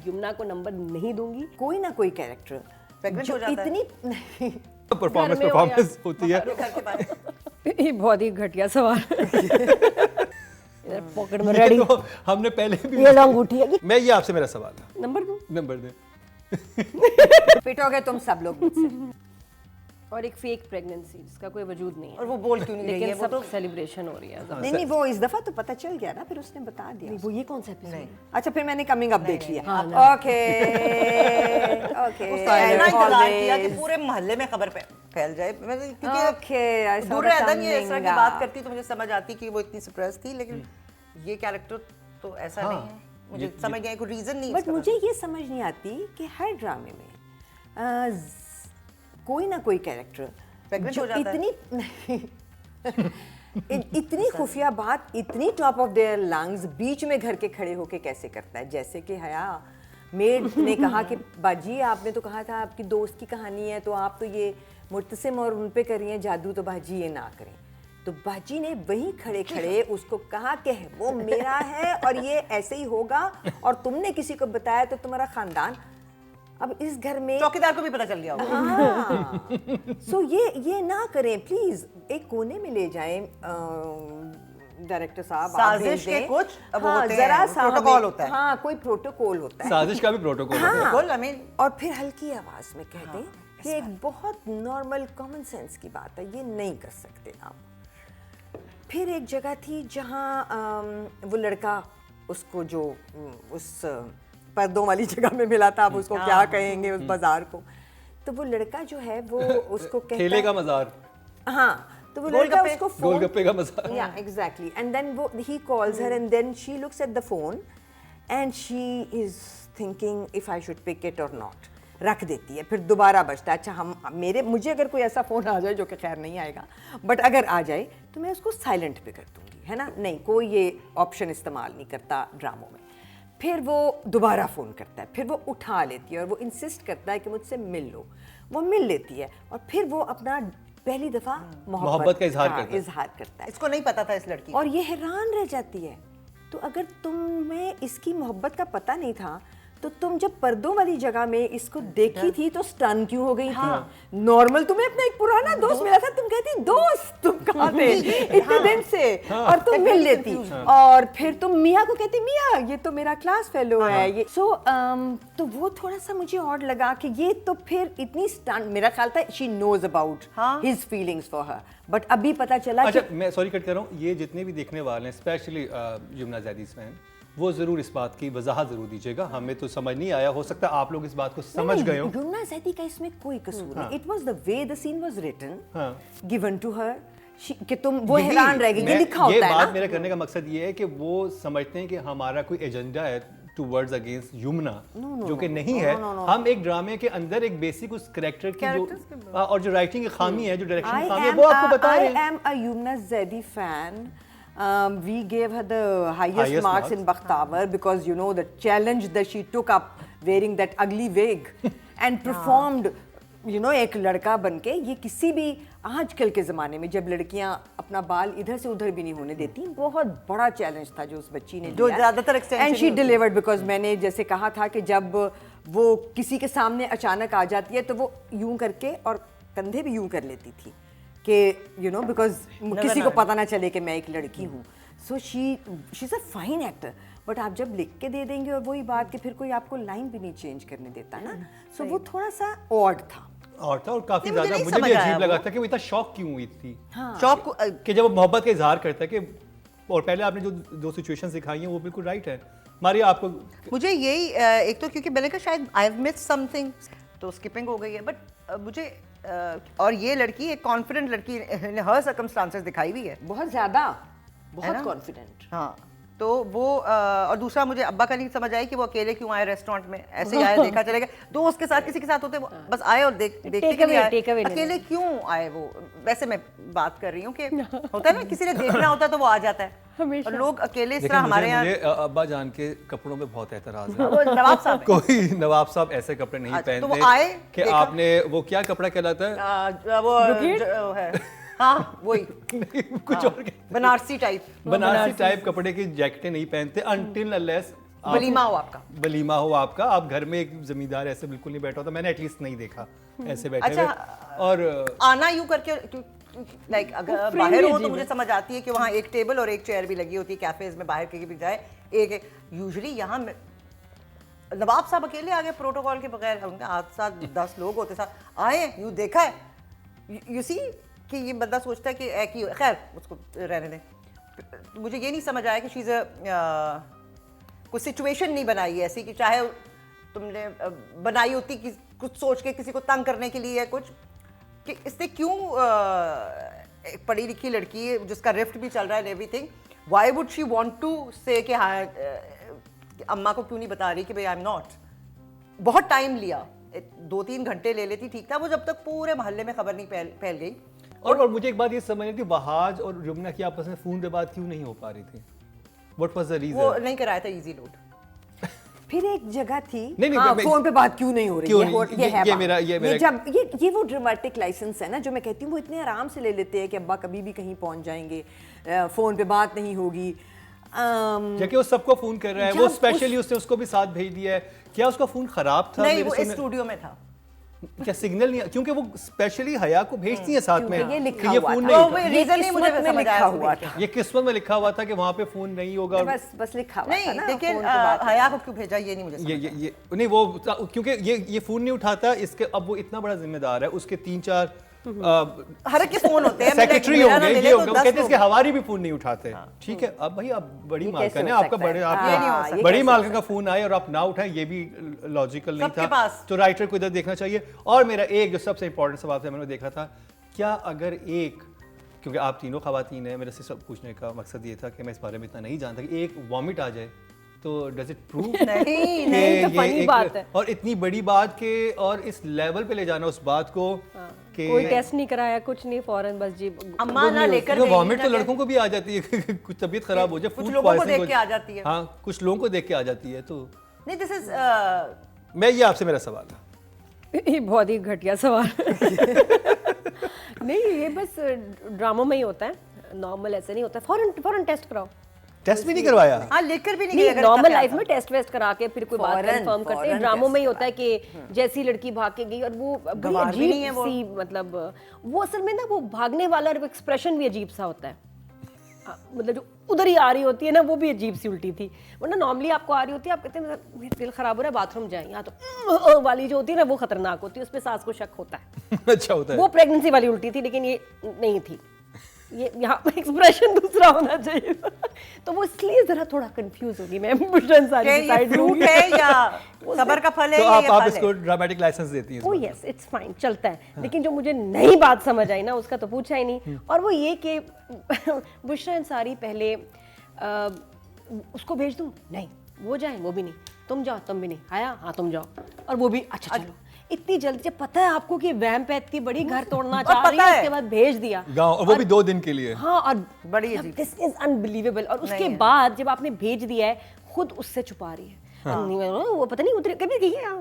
यमुना को नंबर नहीं दूंगी। कोई ना कोई कैरेक्टर प्रेग्नेंट हो जाता है। परफॉर्मेंस होती है। ये बहुत ही घटिया सवाल पॉकेट में रेडी। तो हमने पहले भी ये लॉन्ग उठी है। मैं ये आपसे मेरा सवाल है, नंबर दो। नंबर दे। फिट हो गए तुम सब लोग मुझसे। और एक फेक प्रेगनेंसी जिसका कोई वजूद नहीं है, और वो बोल क्यों नहीं रही है? लेकिन वो सब सेलिब्रेशन हो रही है। नहीं नहीं, वो इस दफा तो पता चल गया ना, फिर उसने बता दिया। वो ये कौन सा एपिसोड है? अच्छा, फिर मैंने कमिंग अप देख लिया। हाँ, ना। Okay okay. उसका इतना इंतजार किया कि पूरे मोहल्ले में खबर फैल जाए। क्योंकि दूर रहदन ये इस तरह की बात करती तो मुझे समझ आती कि वो इतनी सरप्राइज थी, लेकिन ये कैरेक्टर तो ऐसा नहीं है। मुझे समझ नहीं आया, कोई रीजन नहीं है। बट मुझे ये समझ नहीं आती कि हर ड्रामे में कोई ना कोई कैरेक्टर प्रेग्नेंट जो हो जाता इतनी खुफिया बात, इतनी टॉप ऑफ देयर लंग्स बीच में घर के खड़े होके कैसे करता है। जैसे कि हया मेड ने कहा कि बाजी आपने तो कहा था आपकी दोस्त की कहानी है, तो आप तो ये मुर्तसिम और उन पे कर रही हैं जादू, तो बाजी ये ना करें। तो बाजी ने वहीं खड़े खड़े उसको कहा कि वो मेरा है और ये ऐसे ही होगा, और तुमने किसी को बताया तो तुम्हारा खानदान। अब इस घर में चौकीदार को भी पता चल गया होगा। हाँ। सो ये ना करें प्लीज। एक कोने में ले जाएं डायरेक्टर साहब, साजिश के कुछ अब होते हैं, जरा सा प्रोटोकॉल होता है। हाँ, कोई प्रोटोकॉल होता है। साजिश का भी प्रोटोकॉल है। बिल्कुल, I mean, और फिर हल्की आवाज में कह दें कि एक बहुत नॉर्मल कॉमन सेंस की बात है, ये नहीं कर सकते आप। फिर एक जगह थी जहाँ वो लड़का उसको जो उस पर्दों वाली जगह में मिला था, अब उसको क्या कहेंगे उस बाजार को, तो वो लड़का जो है वो उसको कहता ठेले का मजार, हाँ, तो वो लड़का उसको गोलगप्पे का मजार। Yeah, exactly. And then he calls her, and then she looks at the phone, and she is thinking if I should pick it or not. रख देती है, फिर दोबारा बजता है। अच्छा, मुझे अगर कोई ऐसा फोन आ जाए, जो कि खैर नहीं आएगा, बट अगर आ जाए तो मैं उसको साइलेंट पे कर दूंगी, है ना। नहीं, कोई ये ऑप्शन इस्तेमाल नहीं करता ड्रामों में। फिर वो दोबारा फ़ोन करता है, फिर वो उठा लेती है और वो इंसिस्ट करता है कि मुझसे मिल लो। वो मिल लेती है और फिर वो अपना पहली दफ़ा मोहब्बत का इजहार करता है। इसको नहीं पता था इस लड़की, और ये हैरान रह जाती है। तो अगर तुम्हें इसकी मोहब्बत का पता नहीं था, तो तुम जब पर्दों वाली जगह में इसको देखी थी तो स्टन क्यों हो गई थी? नॉर्मल तुम्हें अपना एक पुराना दोस्त मिला था, तुम कहती दोस्त तुम कहाँ थे इतने दिन से, और तुम मिल लेती, और फिर तुम मियाँ को कहती मियाँ ये तो मेरा क्लास फेलो है ये। तो वो थोड़ा सा मुझे और लगा कि ये तो फिर इतनी स्टन, मेरा ख्याल था she knows about his feelings for her, but अभी पता चला। अच्छा, मैं सॉरी कट कर रहा हूँ, ये जितने भी देखने वाले हैं स्पेशली यमुना ज़ैदीज़ फैन, वो जरूर इस बात की वजाहत जरूर दीजिएगा, हमें तो समझ नहीं आया, हो सकता है आप लोग इस बात को समझ गए हो। यमुना ज़ैदी का इसमें कोई कसूर नहीं। It was the way the scene was written, given to her, कि तुम वो हैरान रह गई। ये लिखा होता है ना। ये बात मेरे करने का मकसद ये है कि वो समझते हैं कि हमारा कोई एजेंडा है टुवर्ड्स अगेंस्ट यमुना, जो कि नहीं है। हम एक ड्रामे के अंदर एक बेसिक उस कैरेक्टर की जो और जो राइटिंग की खामी है, जो डायरेक्शन की खामी है, वो आपको बता रहे हैं। I am a Yumna Zaidi fan. We gave her the highest marks in Bakhtavar because you know the challenge that she took up wearing that ugly wig and performed, you know, एक लड़का बनके। ये किसी भी आजकल के ज़माने में जब लड़कियां अपना बाल इधर से उधर भी नहीं होने देती, बहुत बड़ा चैलेंज था जो उस बच्ची ने जो ज़्यादातर extension, and she delivered. Because मैंने जैसे कहा था कि जब वो किसी के सामने अचानक आ जाती है तो वो यूं करके और कंधे भी यूं कर लेती थी कि यू नो, बिकॉज किसी को पता ना चले कि मैं एक लड़की हूँ। So she is a fine actor, but आप जब लिख के दे देंगे और वही बात कि फिर कोई आपको लाइन भी नहीं चेंज करने देता ना, सो वो थोड़ा सा ऑड था। और काफी ज्यादा मुझे भी अजीब लगा था कि वो इतना शॉक क्यों हुई थी। शॉक कि जब वो मोहब्बत का इजहार करता है कि, और पहले आपने जो दो सिचुएशंस दिखाई हैं वो बिल्कुल राइट है। मारिया, आपको मुझे यही एक तो क्योंकि मैंने कहा शायद आई हैव मिस्ड समथिंग, तो स्किपिंग हो गई है, बट मुझे और ये लड़की एक कॉन्फिडेंट लड़की हर सर्कमस्टांसेस दिखाई हुई है, बहुत ज़्यादा, बहुत कॉन्फिडेंट। हाँ, तो वो और दूसरा मुझे अब्बा का नहीं समझ आई कि वो अकेले क्यों आए रेस्टोरेंट में, ऐसे ही आए देखा चलेगा, दोस्त के साथ किसी के साथ होते बस आए और देखते के लिए आए, अकेले क्यों आए वो। वैसे मैं बात कर रही हूँ कि होता है ना, किसी ने देखना होता है तो वो आ जाता है, और लोग अकेले इस तरह हमारे यहाँ। अब्बा जान के कपड़ों पे बहुत एतराज है। वो नवाब साहब कोई नवाब साहब ऐसे कपड़े नहीं पहनते तो वो आए कि आपने वो क्या कपड़ा कहलाता है, वो है, हाँ वही कुछ और बनारसी टाइप कपड़े की जैकेटें नहीं पहनते अनटिल अनलेस वलीमा हो आपका। वलीमा हो आपका, आप घर में एक जमींदार ऐसे बिल्कुल नहीं बैठा होता, मैंने एटलीस्ट नहीं देखा ऐसे बैठे अच्छा, हुए। और आना यूं करके लाइक अगर बाहर हो तो मुझे समझ आती है कि वहाँ एक टेबल और एक चेयर भी लगी होती है कैफेज में, बाहर के भी जाए एक यूजुअली यहाँ नवाब साहब अकेले आ गए प्रोटोकॉल के बगैर, उनके 8-10 लोग होते साथ आए, यूं देखा है यू सी कि ये बंदा सोचता है कि एक ही, खैर उसको रहने दें। मुझे ये नहीं समझ आया कि चीज़ कोई सिचुएशन नहीं बनाई है ऐसी कि चाहे तुमने बनाई होती कि कुछ सोच के किसी को तंग करने के लिए, कुछ कि इसने क्यों एक पढ़ी लिखी लड़की है जिसका रिफ्ट भी चल रहा है everything, why would she want to say कि हाँ अम्मा को क्यों नहीं बता रही कि भाई आई एम नॉट। बहुत टाइम लिया, 2-3 घंटे ले लेती ठीक था वो, जब तक पूरे मोहल्ले में खबर नहीं फैल गई। और मुझे एक बात ये समझ नहीं थी, वहाज और यमुना की आपस में फोन पे बात क्यों नहीं हो पा रही थी? What was the reason? वो नहीं कराया था इजी लोड। फिर एक जगह थी, नहीं, हाँ, फोन पे बात क्यों नहीं हो रही क्यों है? नहीं? ये है ये बात। मेरा जब ये वो ड्रामेटिक लाइसेंस है ना, जो मैं कहती हूँ वो इतने आराम से ले लेते हैं कि अब्बा कभी भी कहीं पहुंच जाएंगे, फोन पे बात नहीं होगी। जबकि वो सबको फोन कर रहा है, वो स्पेशली उसने उसको भी साथ भेज दिया है। क्या उसका फोन खराब था? नहीं, वो स्टूडियो में था। क्या सिग्नल नहीं, क्योंकि वो स्पेशली हया को भेजती है साथ में ये लिखा कि ये हुआ फोन था। नहीं वो रीजन नहीं मुझे समझ लिखा आया हुआ था। ये किस्मत में लिखा हुआ था कि वहाँ पे फोन नहीं होगा। और बस लिखा हुआ था नहीं, ना, लेकिन फोन पे बात हया को क्यों भेजा ये नहीं मुझे ये समझ ये नहीं वो, क्योंकि ये फोन नहीं उठाता, इसके अब वो इतना बड़ा जिम्मेदार है, उसके 3-4 हर एक के फोन होते हैं, सेक्रेटरी मेरा ना होंगे, मिले ये तो होंगे, 10 कहते हैं इसके लोग। हवारी भी फोन नहीं उठाते। ठीक है, अब भाई आप बड़ी मालकन कैसे है, हो आपका सकता बड़े है? ये नहीं हो आप सकता। बड़ी मालकन का फोन आए और आप ना उठाएं, ये भी लॉजिकल नहीं सबके था। पास। तो राइटर को इधर देखना चाहिए। और मेरा एक जो सबसे इंपॉर्टेंट सवाल था, मैंने देखा था, क्या अगर एक, क्योंकि आप तीनों खवातीन हैं, मेरे से सब पूछने का मकसद ये था कि मैं इस बारे में इतना नहीं जानता कि एक वॉमिट आ जाए तो डज इट प्रूव नहीं, नहीं, तो funny बात है। और इतनी बड़ी बात के और इस लेवल पे ले जाना उस बात को कि कोई टेस्ट नहीं कराया, कुछ नहीं, फौरन बस जी अम्मा ना लेकर गई वॉमिट तो ना लड़कों को भी आ जाती है कुछ तबीयत खराब हो जाए, कुछ food लोगों को poisoning देख के आ जाती है। हाँ, कुछ लोगों को देख के आ जाती है। तो नहीं, दिस इज मैं ये आपसे मेरा सवाल था। ये बहुत ही घटिया सवाल नहीं, ये बस ड्रामों में ही होता है, नॉर्मल ऐसे नहीं होता है। फौरन टेस्ट कराओ। टेस्ट भी नहीं करवाया? हाँ, लेकर भी नहीं नहीं, गई अगर नॉर्मल इतना लाइफ प्यार में टेस्ट वेस्ट करा के फिर कोई बात फौरन- कंफर्म करते हैं। फौरन ड्रामों में ही टेस्ट होता है कि जैसी लड़की भाग के गई और वो बड़ी गंवार भी अजीब नहीं है वो। सी, मतलब वो असल में ना वो भागने वाला एक्सप्रेशन भी अजीब सा होता है। मतलब जो उधर ही आ रही होती है ना, वो भी अजीब सी उल्टी थी। वरना नॉर्मली आपको आ रही होती है, आप कहते हैं मेरा दिल खराब हो रहा है, बाथरूम जाए। यहाँ तो वाली जो होती है ना, वो खतरनाक होती है, उसमें सांस को शक होता है। अच्छा होता है। वो प्रेगनेंसी वाली उल्टी थी, लेकिन ये नहीं थी। ये यहाँ एक्सप्रेशन दूसरा होना चाहिए तो वो इसलिए जरा थोड़ा कंफ्यूज होगी मैं बुशरा अंसारी कि की ये साइड फ्रूट लूंगी। है या सबर का फल है तो या आप ये फल इसको है? ड्रामेटिक लाइसेंस देती हैं? ओ यस, इट्स फाइन, चलता है। लेकिन जो मुझे नई बात समझ आई ना, उसका तो पूछा ही नहीं। और वो ये कि बुशरा अंसारी पहले उसको भेज दूं, नहीं, वो जाए, वो भी नहीं, तुम जाओ, तुम भी नहीं, आया, हाँ तुम जाओ, और वो भी अच्छा चलो। इतनी जल्दी, जब पता है आपको कि वैम पे इतनी बड़ी घर तोड़ना चाह रही पता है, है। उसके बाद भेज दिया गाँव, और वो भी 2 दिन के लिए। हाँ, और बड़ी अजीब। This is unbelievable. और उसके नहीं है। बाद जब आपने भेज दिया है, खुद उससे छुपा रही है। वो पता नहीं उधर कभी गई है,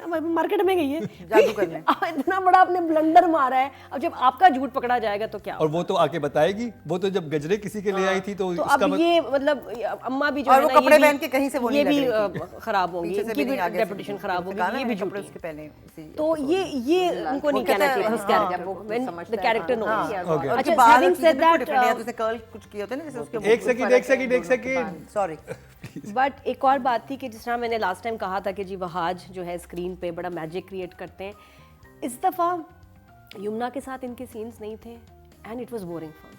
मार्केट में गई है जादू करने। इतना बड़ा आपने ब्लंडर मारा है। अब जब आपका झूठ पकड़ा जाएगा तो क्या? और वो तो आके बताएगी, वो तो जब गजरे किसी के ले आई थी तो तो उसका अब ये मतलब अम्मा भी जो और है वो ना, ये कपड़े भी- पहन के कहीं से वो ये नहीं भी लग रही खराब होंगी, पीछे से इनकी भी भी नहीं, आगे से रेपुटेशन भी। खराब होगी, कहा ना ये भी मैंने, कपड़े झूठी उसके पहने उसी- तो ये उनको नहीं कहना चाहिए हाँ, उस कैरेक्टर को, वो व्हेन समझता द है, कैरेक्टर हाँ, नोस। हाँ, Okay. और अच्छा, उसके बाल having चीजें said बिल्कुल that, different है, जैसे कर्ल कुछ किए होते हैं ना, जैसे उसके एक सेकंड सॉरी। बट एक और बात थी कि जिस तरह मैंने लास्ट टाइम कहा था कि जी वहाज जो है स्क्रीन पे बड़ा मैजिक क्रिएट करते हैं, इस दफ़ा यमुना के साथ इनके सीन्स नहीं थे and it was boring for me.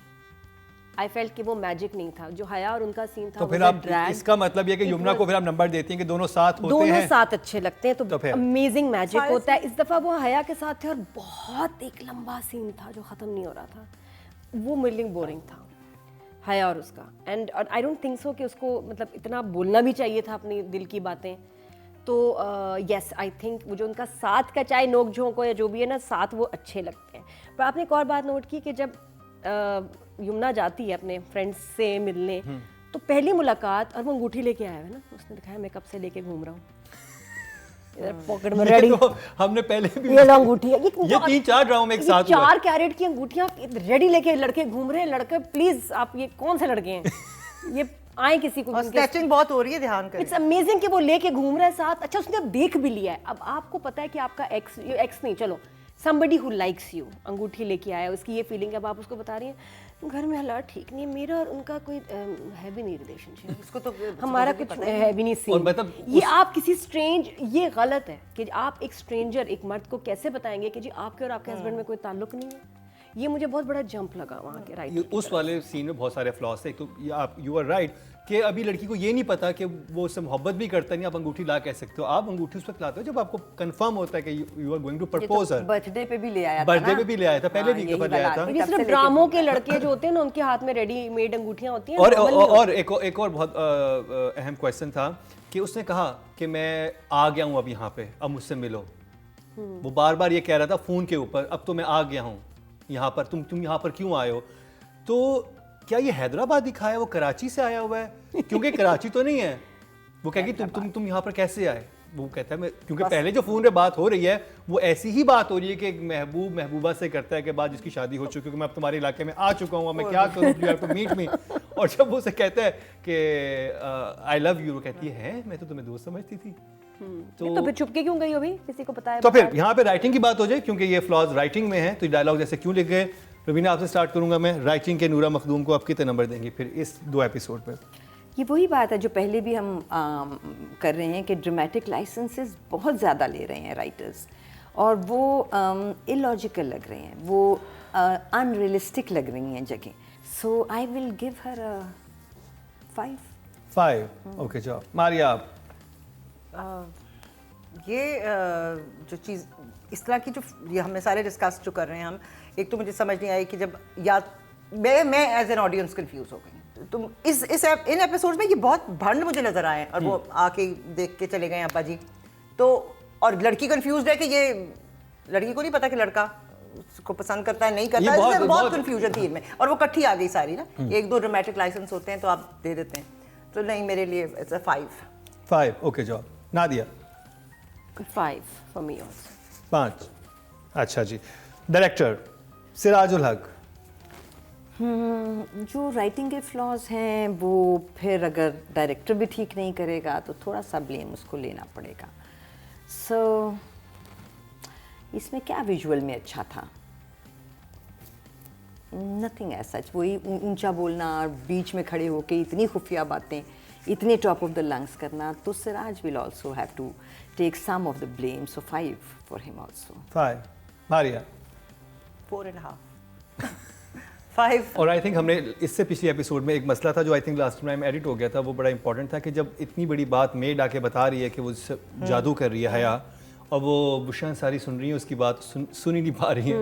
I felt कि वो मैजिक नहीं था जो हया और उनका सीन था। तो फिर was a आप drag. इसका मतलब ये कि यमुना को फिर आप नंबर देती हैं कि दोनों साथ होते दोनों हैं। साथ अच्छे लगते हैं तो तो फिर? अमेजिंग मैजिक होता है। इस दफ़ा वो हया के साथ थे और बहुत एक लंबा सीन था जो ख़त्म नहीं हो रहा था, वो मेरे लिए बोरिंग था हया और उसका। And I don't think so कि उसको मतलब इतना बोलना भी चाहिए था अपनी दिल की बातें। तो यस, आई थिंक वो जो उनका साथ का चाहे नोक झोंक हो या जो भी है ना, साथ वो अच्छे लगते हैं। पर आपने एक और बात नोट की कि जब यमुना जाती है अपने फ्रेंड्स से मिलने, तो पहली मुलाकात और वो अंगूठी लेके आया है ना, उसने दिखाया मैं कब से लेके घूम रहा हूँ, इधर पॉकेट में ये रेडी, तो हमने पहले भी ये लो अंगूठी है, ये 3-4 ड्रामों में एक साथ हुआ। 4 कैरेट की अंगूठियां रेडी लेके लड़के घूम रहे हैं। लड़के प्लीज, आप ये कौन से लड़के हैं? ये आए किसी को और स्नैचिंग बहुत हो रही है, ध्यान करें। इट्स अमेजिंग कि वो लेके घूम रहा है साथ। अच्छा उसने अब देख भी लिया है। अब आपको पता है कि आपका एक्स नहीं, चलो somebody who likes you अंगूठी लेके आया, उसकी ये फीलिंग अब आप उसको बता रही हैं घर में हालात ठीक नहीं है, मेरा और उनका कोई है भी नहीं रिलेशनशिप, इसको तो हमारा कुछ है भी नहीं सीन। मतलब ये आप किसी स्ट्रेंज, ये गलत है कि आप एक स्ट्रेंजर, एक मर्द को कैसे बताएंगे कि जी आपके और आपके हस्बैंड में कोई ताल्लुक नहीं है। ये मुझे बहुत बड़ा जंप लगा वहाँ के राइट। उस वाले सीन में बहुत सारे फ्लॉस थे। तो आप यू आर राइट कि अभी लड़की को ये नहीं पता कि वो उससे मोहब्बत भी करता नहीं, आप अंगूठी ला कह सकते हो। आप अंगूठी उस वक्त लाते हो जब आपको कंफर्म होता है कि you are going to propose her. Birthday पे भी ले आया था, बर्थडे पे भी ले आया था, पहले भी दफा ले आया था। ये सिर्फ ड्रामों के लड़के जो होते हैं ना, उनके हाथ में रेडीमेड अंगूठियाँ होती हैं। और एक और बहुत अहम क्वेश्चन था कि उसने कहा कि मैं आ गया हूँ अब यहाँ पे, अब मुझसे मिलो। वो बार बार ये कह रहा था फोन के ऊपर, अब तो मैं आ गया हूँ यहाँ पर, तुम यहाँ पर क्यों आए हो? तो क्या ये हैदराबाद दिखाया, वो कराची से आया हुआ है? क्योंकि कराची तो नहीं है। वो कहेगी तुम यहाँ पर कैसे आए? वो कहता है मैं, क्योंकि पहले जो फोन पे बात हो रही है वो ऐसी ही बात हो रही है कि महबूब महबूबा से करता है कि बाद जिसकी शादी हो चुकी है, मैं अब तुम्हारे इलाके में आ चुका हूँ, अब मैं क्या करूँ, you have to meet me. और जब वो उसे कहता है कि आई लव यू, वो कहती है मैं तो तुम्हें दोस्त समझती थी। तो फिर चुपके क्यों गई अभी, किसी को पता है? तो फिर यहाँ पे राइटिंग की बात हो जाए, क्योंकि ये फ्लॉज राइटिंग में है, तो डायलॉग जैसे क्यों लिख गए? रवीना आपसे स्टार्ट करूंगा मैं। राइटिंग के नूरा मखदूम को आप कितने नंबर देंगे फिर इस 2 एपिसोड पे? ये वही बात है जो पहले भी हम कर रहे हैं कि ड्रामेटिक लाइसेंसेस बहुत ज़्यादा ले रहे हैं राइटर्स, और वो इलॉजिकल लग रहे हैं, वो अनरियलिस्टिक लग रही हैं जगह। So I will give her 5। Okay जाओ मारिया आप। ये जो चीज़ इस तरह की जो ये हमने सारे डिस्कस जो कर रहे हैं हम, एक तो मुझे समझ नहीं आई कि जब या मैं एज एन ऑडियंस कंफ्यूज हो गई। तुम इन एपिसोड में ये बहुत भंड मुझे नजर आए, और वो आके देख के चले गए अब्बा जी। तो और लड़की कंफ्यूज है कि ये लड़की को नहीं पता कि लड़का उसको पसंद करता है नहीं करता है, बहुत कंफ्यूजन थी इनमें, और वो इकट्ठी आ गई सारी ना। 1-2 ड्रामेटिक लाइसेंस होते हैं तो आप दे देते हैं, तो नहीं मेरे लिए इट्स अ 5। ओके जाओ नादिया। 5 for me also. 5। अच्छा जी। डायरेक्टर सिराजुल हक। जो राइटिंग के फ्लॉज हैं वो फिर अगर डायरेक्टर भी ठीक नहीं करेगा तो थोड़ा सा ब्लेम उसको लेना पड़ेगा। सो इसमें क्या विजुअल में अच्छा था? Nothing as such. वही ऊंचा बोलना, बीच में खड़े होके इतनी खुफिया बातें, इतने टॉप ऑफ द लंग्स करना, तो Siraj will also have to take some of the blame. So 5 for him also. 5 मारिया। 4.5 5। और आई थिंक हमने इससे पिछले एपिसोड में एक मसला था जो I think last time edit हो गया था, वो बड़ा इंपॉर्टेंट था कि जब इतनी बड़ी बात मेड आके बता रही है कि वो जादू कर रही है हया, और वो बुशान सारी सुन रही है उसकी बात, सुन ही नहीं पा रही है।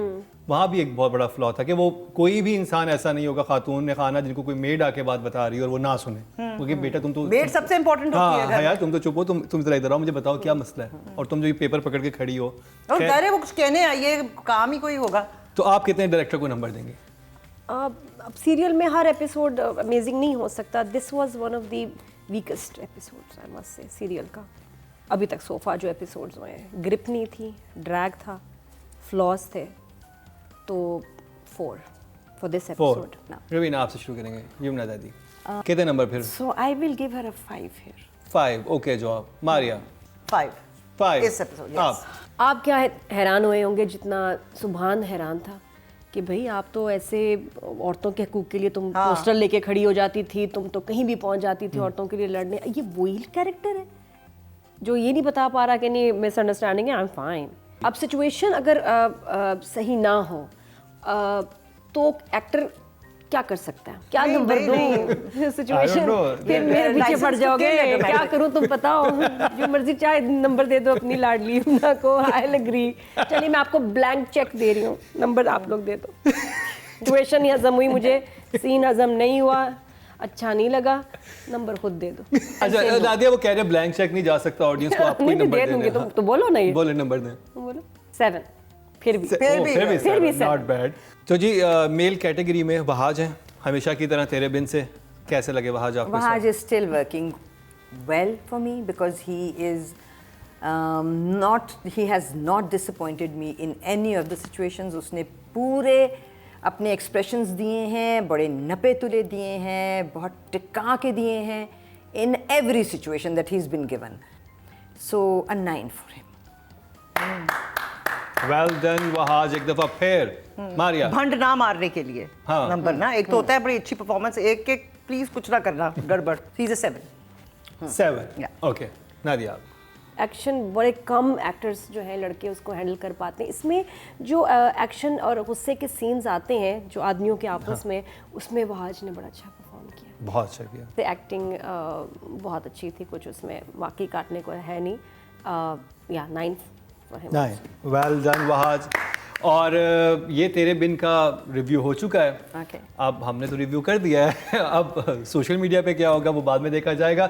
वहाँ भी एक बहुत बड़ा फ्लॉ था कि वो कोई भी इंसान ऐसा नहीं होगा खातून ने खाना जिनको कोई मेड आके बात बता रही है और वो ना सुने, क्योंकि बेटा तुम तो मेड सबसे इंपॉर्टेंट होती है। हाँ यार तुम तो चुप हो, तुम जरा इधर आओ, मुझे बताओ क्या मसला है, और तुम जो ये पेपर पकड़ के खड़ी हो और डर है वो कुछ कहने आई है, काम ही कोई होगा। तो आप कितने डायरेक्टर को नंबर देंगे? अब सीरियल में हर एपिसोड अमेजिंग नहीं हो सकता। This was one of the weakest episodes I must say serial का अभी तक सोफा जो एपिसोड्स हुए हैं। ग्रिप नहीं थी, ड्रैग था, फ्लॉस थे, तो 4 फॉर दिस एपिसोड। रवीना आपसे शुरू करेंगे। यमुना दादी कितने नंबर फिर? So I will give her a 5 here. 5 okay जवाब। मारिया 5 इस एपिसोड। आप क्या हैरान हुए होंगे जितना सुभान हैरान था कि भाई आप तो ऐसे औरतों के हकूक़ के लिए तुम पोस्टर लेके खड़ी हो जाती थी, तुम तो कहीं भी पहुंच जाती थी औरतों के लिए लड़ने। ये वही कैरेक्टर है जो ये नहीं बता पा रहा कि नहीं मिसअंडरस्टैंडिंग है, आई एम फाइन। अब सिचुएशन अगर सही ना हो तो एक्टर क्या कर सकता है? क्या नंबर दूं सिचुएशन? फिर मेरे पीछे पड़ जाओगे, क्या करूं तुम बताओ। जो मर्जी चाहे नंबर दे दो अपनी लाडली यमुना को, आई विल एग्री। चलिए मैं आपको ब्लैंक चेक दे रही हूँ, नंबर आप लोग दे दो। सिचुएशन ही हजम हुई मुझे, सीन हजम नहीं हुआ, अच्छा नहीं लगा, नंबर खुद दे दो। अच्छा नादिया वो कह रहे ब्लैंक चेक नहीं जा सकता ऑडियंस को, आपको नंबर दे दूंगी, तुम तो बोलो ना, ये बोले नंबर दें। बोलो 7 फिर भी नॉट बैड। तो जी मेल कैटेगरी में वहाज हैं हमेशा की तरह तेरे बिन से, कैसे लगे वहाज आपको? Wahaj is still working well for me because he is he has not disappointed me in any of the situations. उसने पूरे अपने एक्सप्रेशंस दिए हैं, बड़े नपे तुले दिए हैं, बहुत टिका के दिए हैं in every situation that he is been given. So a 9 for him. Well done Wahaj, एक दफा फिर मारिया. भंड ना मारने के लिए हाँ. नंबर ना, एक तो होता है बड़ी अच्छी परफॉर्मेंस, एक एक प्लीज कुछ ना करना गड़बड़. He is a 7. 7. Yeah. Okay Nadia. Action बड़े कम एक्टर्स जो हैं लड़के उसको हैंडल कर पाते हैं. इसमें जो एक्शन और गुस्से के सीन्स आते हैं जो आदमियों के आपस में, उसमें वहाज ने बड़ा अच्छा परफॉर्म किया. बहुत अच्छा किया. तो एक्टिंग बहुत अच्छी थी, कुछ उसमें वाकई काटने को है नहीं. या 9 for him. 9. Well done Wahaj. और ये तेरे बिन का रिव्यू हो चुका है. Okay. अब हमने तो रिव्यू कर दिया है. अब सोशल मीडिया पे क्या होगा वो बाद में देखा जाएगा.